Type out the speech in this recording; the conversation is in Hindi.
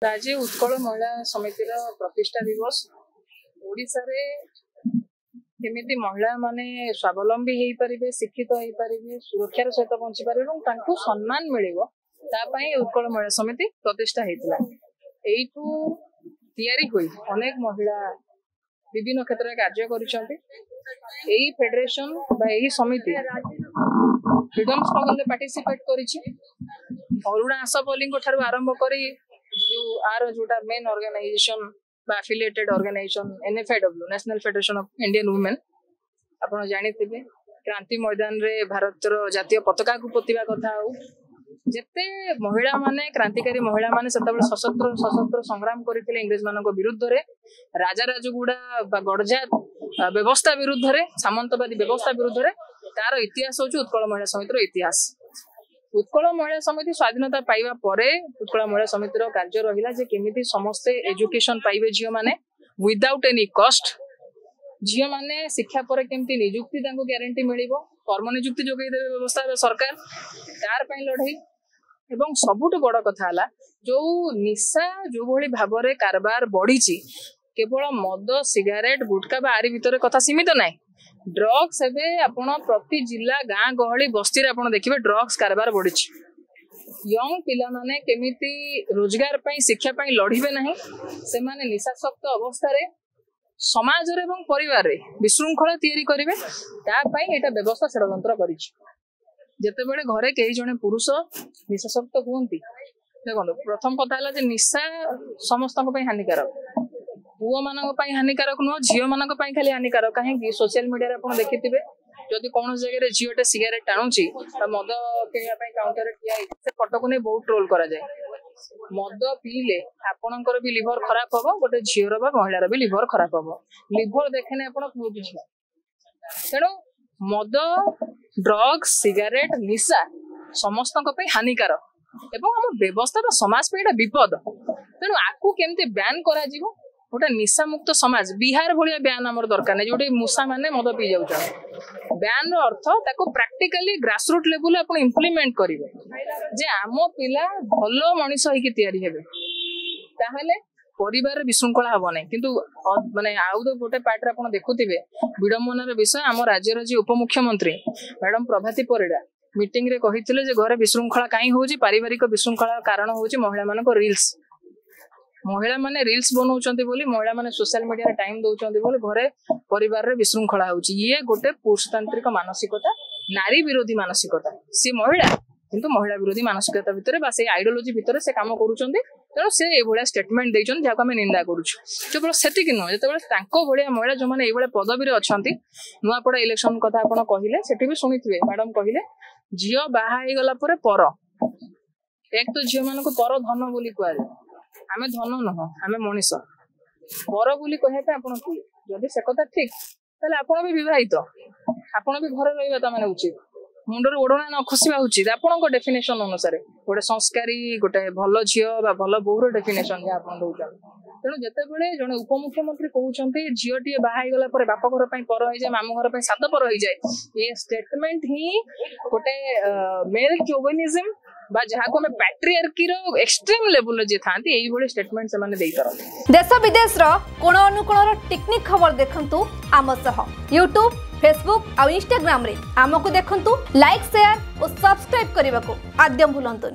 आज उत्कल महिला समिति प्रतिष्ठा दिवस ओडिशा रे केमिति महिला माने स्वावलंबी हो पारे शिक्षित हो पारे सुरक्षार सहित बंची पारे सम्मान मिलिबो तापाई उत्कल महिला समिति प्रतिष्ठा होता एठू तैयारी हुई अनेक महिला विभिन्न क्षेत्र में कार्य कर फेडरेशन समिति फ्रीडम स्ट्रगल पार्टिसिपेट करिछि अरुणा आशाबली आरंभ करी आर जोटा main organisation affiliated organisation NFIW national federation of Indian women आपण जानिथिबे क्रांति मैदान रे भारत रो जातीय पताका को पोतिबा कथा हो जेते महिला माने क्रांतिकारी महिला माने सेतबे सशस्त्र संग्राम करथिले इंग्रेज मानको विरुद्ध रे राजा राजगुडा बा गडजात व्यवस्था विरुद्ध रे सामंतवादी व्यवस्था विरुद्ध रे तार इतिहास होची उत्कल महिला समिति रो इतिहास। उत्कल महिला समिति स्वाधीनता पाइबा परे उत्कल महिला समिति रो कार्य रहिला जे केमिति समस्त एजुकेशन पाइबे झियो माने विदाउट एनी कॉस्ट झियो माने शिक्षा परे केमिति नियुक्ति तांको गारंटी मिलिबो कर्म नियुक्ति जोगै देबे व्यवस्था सरकार तार पई लढाई एवं सबुठ बड़ कथा हला जो निशा जो भली भाबरे कारबार बढ़ीची केवल मद सिगारेट गुटखा बा आरी भितर कथा सीमित नाही ड्रग्स एबे आपण प्रति जिला गाँ गहली बस्ती रे आपण देखिबे ड्रग्स कारबार बढ़ीची यंग पिला माने केमिति रोजगार पई शिक्षा पई लढिबे नाही से माने निशासक्त अवस्था रे समाज रे एवं परिवार रे विशृंखला तयारी करिवे ता पई एटा व्यवस्था षडयंत्र करिछि जेतेबेले घरे कई जने पुरुष निशासक्त हुंती देखो प्रथम कथा हला जे निशा समस्त पई हानिकारक पुओ मानक पई हानिकारक नो झियो मानक पई खाली हानिकारक काहे सोशल मीडिया रे आपण देखिथिबे जदि कोन जगह रे झियोटे सिगरेट टाणुची त मद किनिया पई काउंटर रे ठिया से फोटो को नै बहुत ट्रोल करा जाय मद पीले आपणकर भी लिवर खराब हबो गोटे झियोर बा महिलार भी लिवर खराब हबो लिवर देखेने आपण बुझि तेणु मद ड्रग्स सिगारेट निशा समस्त पई हानिकारक एवं हम व्यवस्था समाज पे विपद तेणु आकु केमते बैन करा जीवो गोटे निशा मुक्त समाज बिहार भाया बैन आमर दरकार नहीं जोटे मूषा माने मद पी जाऊँ बैन अर्थ ताको प्रैक्टिकली ग्रासरूट लेवल आप इम्प्लीमेंट करेंगे जे आम पिला भल मनीष होइकी तैयारी हेबे ताहले परिवार विशृंखला हम ना किंतु माने आउ गोटे पार्ट आप देखुथिबे विडंबनार विषय आम राज्यर जी उपमुख्यमंत्री मैडम प्रभाती परिड़ा मीटिंग रे कहिथिले जे घरे विशृंखला काई होउची पारिवारिक विशृंखला कारण होउची महिला मानको रील्स महिला माने रील्स बनाउछन्ती बोली महिला माने सोशल मीडिया रे टाइम दउछन्ती बोली घरे परिवार रे विशृंखला होउची ये गोटे पुरुषतांत्रिक मानसिकता नारी विरोधी मानसिकता सी महिला किंतु महिला विरोधी मानसिकता भितर बा से आइडियोलॉजी भितर से काम करूछन्ती तेणु से ए भलिया स्टेटमेंट दैछन जाको हम निंदा करूछु केवल सेतिक न जेतेबेले तांको भलिया महिला जो माने ए भलिया पदवी रे अछन्ती नुआपड़ा इलेक्शन कथा आपण कहिले सेठी भी सुनिथिबे मैडम कहिले झियो बाहा हे गला परे पर एक तो झियो मानको पर धन बोली कहले आमे धन नह आमे मनीष पर बोली कहे आपण कि जदि से कथा ठीक ताले आपण भी विवाहित आपण भी घर रहिबा त माने उचित मुंडर ओढना न खसिबा उचित आपण डेफिनेशन अनुसार गोटे संस्कारी गोटे भल झियो बा भल बोहर डेफिनेशन या आपण दउछन तेणु जेतेबेले जने उपमुख्यमंत्री कहउछन्ती झियोटी बाहाई गला परे बाप घर पई पर होई जाय मामू घर पई सात पर होई जाय ये स्टेटमेंट ही गोटे मेल चोविनिज्म बा जहा को में पैट्रियार्की रो एक्सट्रीम लेवल जे थांती एई भली स्टेटमेंट से माने देई तरन देश विदेश रो कोन अनुकोण रो टेक्निक खबर देखंतु आम सह YouTube Facebook और Instagram रे हमकु देखंतु लाइक शेयर और सब्सक्राइब करने को आद्यम भूलंतुनी।